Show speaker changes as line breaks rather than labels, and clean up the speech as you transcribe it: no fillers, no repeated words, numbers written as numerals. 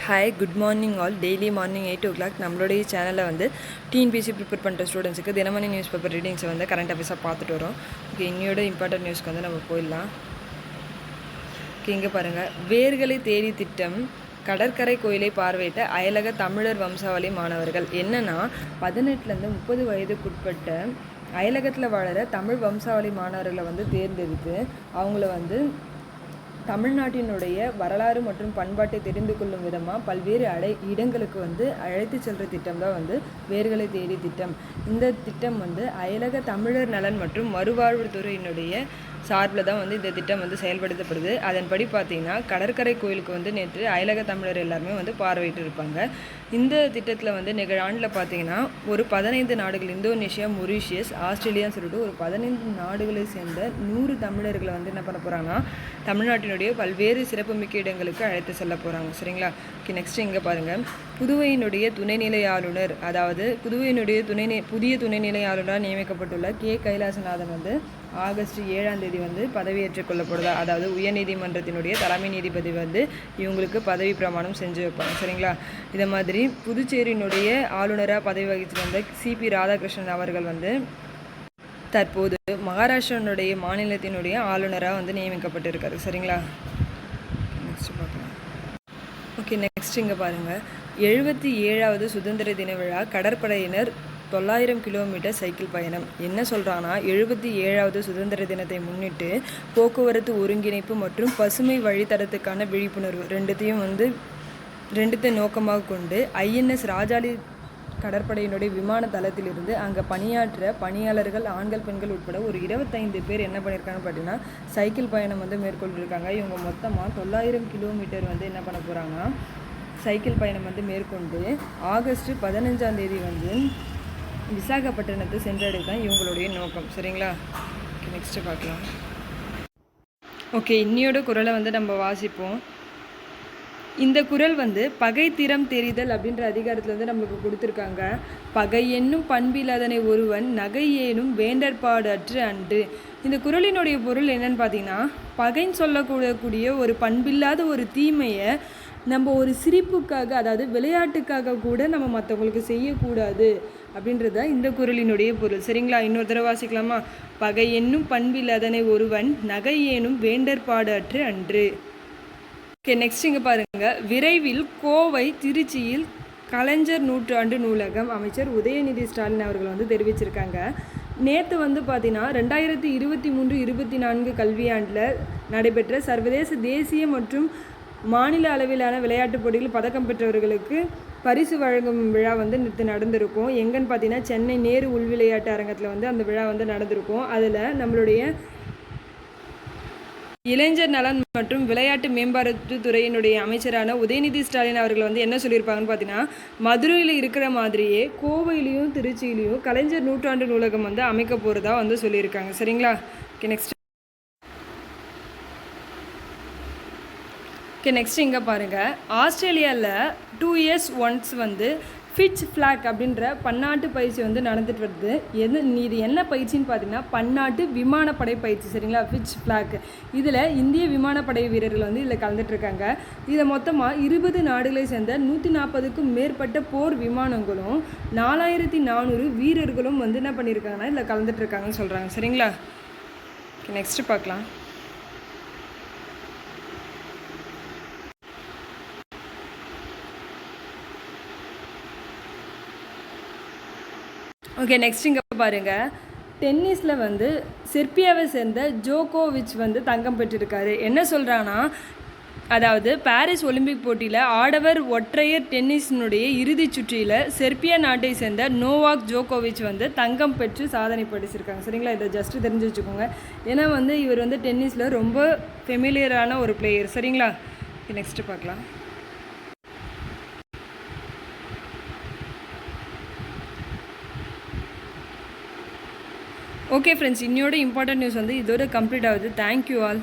Hi good morning all. Daily morning 8 o'clock நம்மளுடைய சேனலில் வந்து டிஎன்பிசி ப்ரிப்பேர் பண்ணுற ஸ்டூடெண்ட்ஸுக்கு தினமணி நியூஸ் பேப்பர் ரீடிங்ஸை வந்து கரண்ட் அஃபேர்ஸாக பார்த்துட்டு வரோம். ஓகே, இன்னையோட இம்பார்ட்டன்ட் நியூஸ்க்கு வந்து நம்ம போயிடலாம். ஓகே, இங்கே பாருங்கள். வேர்களை தேடி திட்டம் கடற்கரை கோயிலை பார்வையிட்ட அயலக தமிழர் வம்சாவளி மாணவர்கள். என்னென்னா 18லேருந்து 30 வயதுக்குட்பட்ட அயலகத்தில் வாழற தமிழ் வம்சாவளி மாணவர்களை வந்து தேர்ந்தெடுத்து அவங்கள வந்து தமிழ்நாட்டினுடைய வரலாறு மற்றும் பண்பாட்டை தெரிந்து கொள்ளும் விதமாக பல்வேறு இடங்களுக்கு வந்து அழைத்து செல்கிற திட்டம் தான் வந்து வேர்களை தேடி திட்டம். இந்த திட்டம் வந்து அயலக தமிழர் நலன் மற்றும் மறுவாழ்வுத்துறையினுடைய சார்பில் தான் வந்து இந்த திட்டம் வந்து செயல்படுத்தப்படுது. அதன்படி பார்த்திங்கன்னா கடற்கரை கோயிலுக்கு வந்து நேற்று அயலக தமிழர் எல்லாருமே வந்து பார்வையிட்டு இருப்பாங்க. இந்த திட்டத்தில் வந்து நிகழாண்டில் பார்த்திங்கன்னா ஒரு 15 நாடுகள், இந்தோனேஷியா, மொரீஷியஸ், ஆஸ்திரேலியான்னு சொல்லிட்டு ஒரு 15 நாடுகளை சேர்ந்த 100 தமிழர்களை வந்து என்ன பண்ண போகிறாங்கன்னா தமிழ்நாட்டினுடைய பல்வேறு சிறப்புமிக்க இடங்களுக்கு அழைத்து செல்ல போகிறாங்க. சரிங்களா? ஓகே, நெக்ஸ்ட் இங்கே பாருங்கள். புதுவையினுடைய துணைநிலை ஆளுநர், அதாவது புதுவையினுடைய புதிய துணைநிலை ஆளுநராக நியமிக்கப்பட்டுள்ள கைலாசநாதன் வந்து ஆகஸ்ட் 7ஆம் தேதி வந்து பதவியேற்றுக் கொள்ளப்படுதா. அதாவது உயர்நீதிமன்றத்தினுடைய தலைமை நீதிபதி வந்து இவங்களுக்கு பதவி பிரமாணம் செஞ்சு வைப்பாங்க. சரிங்களா? இதை மாதிரி புதுச்சேரியினுடைய ஆளுநராக பதவி வகித்து வந்த சிபி ராதாகிருஷ்ணன் அவர்கள் வந்து தற்போது மகாராஷ்டிரனுடைய மாநிலத்தினுடைய ஆளுநராக வந்து நியமிக்கப்பட்டிருக்காரு. சரிங்களா? நெக்ஸ்ட் பார்க்கலாம். ஓகே, நெக்ஸ்ட் இங்கே பாருங்கள். 77வது சுதந்திர தின விழா கடற்படையினர் 900 கிலோமீட்டர் சைக்கிள் பயணம். என்ன சொல்கிறாங்கன்னா 77வது சுதந்திர தினத்தை முன்னிட்டு போக்குவரத்து ஒருங்கிணைப்பு மற்றும் பசுமை வழித்தடத்துக்கான விழிப்புணர்வு ரெண்டுத்தையும் நோக்கமாக கொண்டு ஐஎன்எஸ் ராஜாளி கடற்படையினுடைய விமான தளத்திலிருந்து அங்கே பணியாற்ற பணியாளர்கள் ஆண்கள் பெண்கள் உட்பட ஒரு 25 பேர் என்ன பண்ணியிருக்காங்கன்னு பார்த்தீங்கன்னா சைக்கிள் பயணம் வந்து மேற்கொண்டிருக்காங்க. இவங்க மொத்தமாக 900 கிலோமீட்டர் வந்து என்ன பண்ண போகிறாங்கன்னா சைக்கிள் பயணம் வந்து மேற்கொண்டு ஆகஸ்ட் 15ஆம் தேதி வந்து விசாகப்பட்டினத்தை சென்றடைவது தான் இவங்களுடைய நோக்கம். சரிங்களா? ஓகே, நெக்ஸ்ட்டு பார்க்கலாம். ஓகே, இன்னையோட குரலை வந்து நம்ம வாசிப்போம். இந்த குரல் வந்து பகை திறம் தெரிதல் அப்படின்ற அதிகாரத்தில் வந்து நம்மளுக்கு கொடுத்துருக்காங்க. பகை என்னும் பண்பில் அதனை ஒருவன் நகை ஏனும் வேண்டற்பாடு அற்று அன்று. இந்த குரலினுடைய பொருள் என்னன்னு பார்த்தீங்கன்னா பகைன்னு சொல்லக்கூடக்கூடிய ஒரு பண்பில்லாத ஒரு தீமையை நம்ம ஒரு சிரிப்புக்காக, அதாவது விளையாட்டுக்காக கூட நம்ம மற்றவங்களுக்கு செய்யக்கூடாது அப்படின்றத இந்த குரலினுடைய பொருள். சரிங்களா? இன்னொரு தடவை வாசிக்கலாமா? பகை என்னும் பண்பில் அதனை ஒருவன் நகை ஏனும் வேண்டற்பாடு அற்று அன்று. ஓகே, நெக்ஸ்ட் இங்கே பாருங்கள். விரைவில் கோவை திருச்சியில் கலைஞர் நூற்றாண்டு நூலகம் அமைச்சர் உதயநிதி ஸ்டாலின் அவர்கள் வந்து தெரிவிச்சிருக்காங்க. நேற்று வந்து பார்த்தீங்கன்னா 2023-24 கல்வியாண்டில் நடைபெற்ற சர்வதேச தேசிய மற்றும் மாநில அளவிலான விளையாட்டுப் போட்டிகள் பதக்கம் பெற்றவர்களுக்கு பரிசு வழங்கும் விழா வந்து நேற்று நடந்திருக்கும். எங்கன்னு பார்த்தீங்கன்னா சென்னை நேரு உள் விளையாட்டு அரங்கத்தில் வந்து அந்த விழா வந்து நடந்திருக்கும். அதில் நம்மளுடைய இளைஞர் நலன் மற்றும் விளையாட்டு மேம்பாட்டுத்துறையினுடைய அமைச்சரான உதயநிதி ஸ்டாலின் அவர்கள் வந்து என்ன சொல்லியிருப்பாங்கன்னு பார்த்தீங்கன்னா மதுரையில் இருக்கிற மாதிரியே கோவையிலையும் திருச்சியிலையும் கலைஞர் நூற்றாண்டு நூலகம் வந்து அமைக்க போகிறதா வந்து சொல்லியிருக்காங்க. சரிங்களா? ஓகே, நெக்ஸ்ட் இங்கே பாருங்கள். ஆஸ்திரேலியாவில் 2 years once வந்து ஃபிட்ச் ஃப்ளாக் அப்படின்ற பன்னாட்டு பயிற்சி வந்து நடந்துட்டு வருது. இது என்ன பயிற்சின்னு பார்த்தீங்கன்னா பன்னாட்டு விமானப்படை பயிற்சி. சரிங்களா? Pitch black. இதில் இந்திய விமானப்படை வீரர்கள் வந்து இதில் கலந்துட்டுருக்காங்க. இதை மொத்தமாக 20 நாடுகளை சேர்ந்த 140க்கும் மேற்பட்ட போர் விமானங்களும் 4400 வீரர்களும் வந்து என்ன பண்ணியிருக்காங்கன்னா இதில் கலந்துட்டுருக்காங்கன்னு சொல்கிறாங்க. சரிங்களா? நெக்ஸ்ட்டு பார்க்கலாம். ஓகே, நெக்ஸ்ட் இங்கே பாருங்கள். டென்னிஸில் வந்து செர்பியாவை சேர்ந்த ஜோகோவிச் வந்து தங்கம் பெற்றிருக்காரு. என்ன சொல்கிறாங்கன்னா அதாவது பாரிஸ் ஒலிம்பிக் போட்டியில் ஆடவர் ஒற்றையர் டென்னிஸினுடைய இறுதிச் சுற்றியில் செர்பியா நாட்டை சேர்ந்த நோவாக் ஜோகோவிச் வந்து தங்கம் பெற்று சாதனை படைச்சிருக்காங்க. சரிங்களா? இதை ஜஸ்ட்டு தெரிஞ்சு வச்சுக்கோங்க. ஏன்னா வந்து இவர் வந்து டென்னிஸில் ரொம்ப ஃபெமிலியரான ஒரு பிளேயர். சரிங்களா? நெக்ஸ்ட்டு பார்க்கலாம். ஓகே ஃப்ரெண்ட்ஸ், இன்னையோட இம்பார்ட்டன்ட் நியூஸ் வந்து இதோட கம்ப்ளீட் ஆகுது. Thank you all.